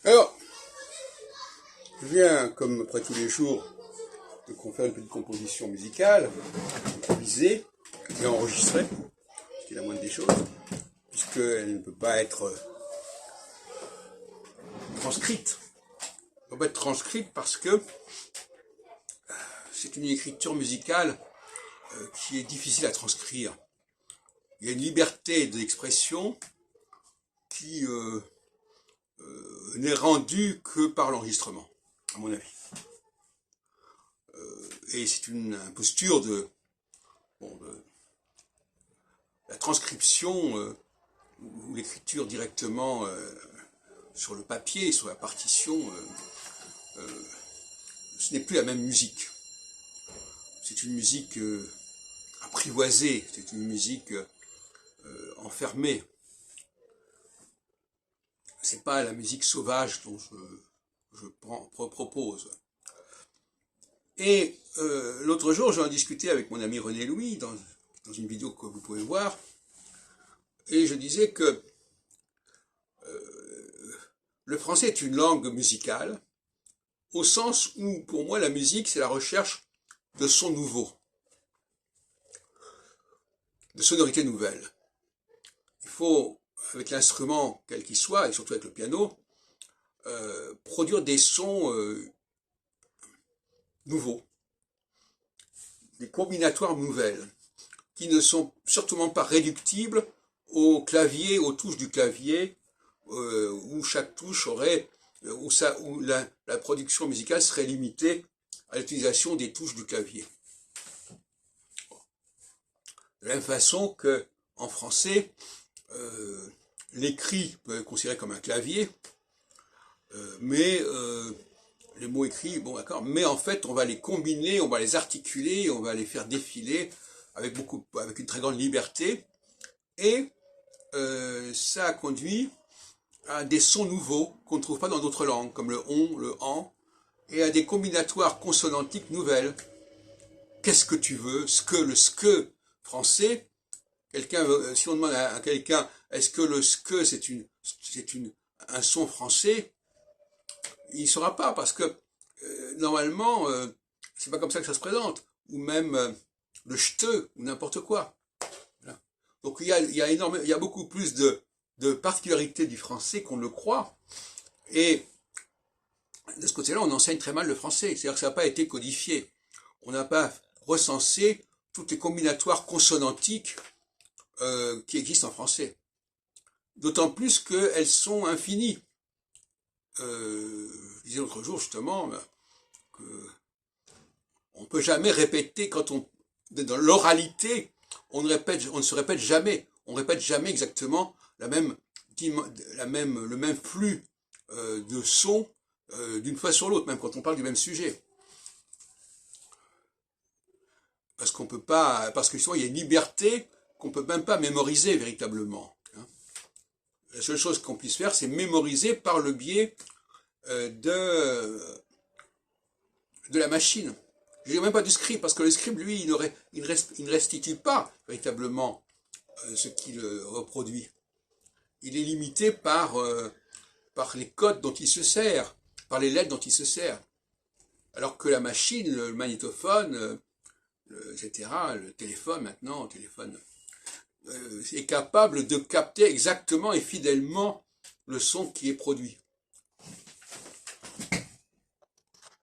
Alors, je viens, comme après tous les jours, de faire une petite composition musicale, improvisée et enregistrée, ce qui est la moindre des choses, puisqu'elle ne peut pas être transcrite. Elle ne peut pas être transcrite parce que c'est une écriture musicale qui est difficile à transcrire. Il y a une liberté d'expression qui n'est rendue que par l'enregistrement, à mon avis. Et c'est une imposture de la transcription ou l'écriture directement sur le papier, sur la partition. Ce n'est plus la même musique. C'est une musique apprivoisée, c'est une musique enfermée. C'est pas la musique sauvage dont je propose. Et l'autre jour, j'en discutais avec mon ami René Louis dans une vidéo que vous pouvez voir, et je disais que le français est une langue musicale, au sens où, pour moi, la musique, c'est la recherche de sons nouveaux, de sonorités nouvelles. Il faut, avec l'instrument, quel qu'il soit, et surtout avec le piano, produire des sons nouveaux, des combinatoires nouvelles, qui ne sont certainement pas réductibles au clavier, aux touches du clavier, où chaque touche aurait, où la production musicale serait limitée à l'utilisation des touches du clavier. De la même façon que, en français, l'écrit peut être considéré comme un clavier, mais les mots écrits, bon d'accord, mais en fait on va les combiner, on va les articuler, on va les faire défiler avec une très grande liberté, et ça conduit à des sons nouveaux qu'on ne trouve pas dans d'autres langues, comme le on, le en, et à des combinatoires consonantiques nouvelles. Qu'est-ce que tu veux? Le ske français, si on demande à quelqu'un, est-ce que le ske c'est un son français, il ne saura pas, parce que normalement, c'est pas comme ça que ça se présente, ou même le ch'te, ou n'importe quoi. Voilà. Donc il y a beaucoup plus de particularités du français qu'on ne le croit, et de ce côté-là, on enseigne très mal le français, c'est-à-dire que ça n'a pas été codifié. On n'a pas recensé toutes les combinatoires consonantiques qui existent en français. D'autant plus qu'elles sont infinies. Je disais l'autre jour justement que on ne peut jamais répéter, dans l'oralité, on ne se répète jamais. On ne répète jamais exactement le même flux de sons d'une fois sur l'autre, même quand on parle du même sujet. Parce qu'on peut pas, parce que justement il y a une liberté qu'on peut même pas mémoriser véritablement. La seule chose qu'on puisse faire, c'est mémoriser par le biais de la machine. Je ne dis même pas du script, parce que le script, lui, il ne restitue pas véritablement ce qu'il reproduit. Il est limité par les codes dont il se sert, par les lettres dont il se sert. Alors que la machine, le magnétophone, etc., le téléphone maintenant, est capable de capter exactement et fidèlement le son qui est produit.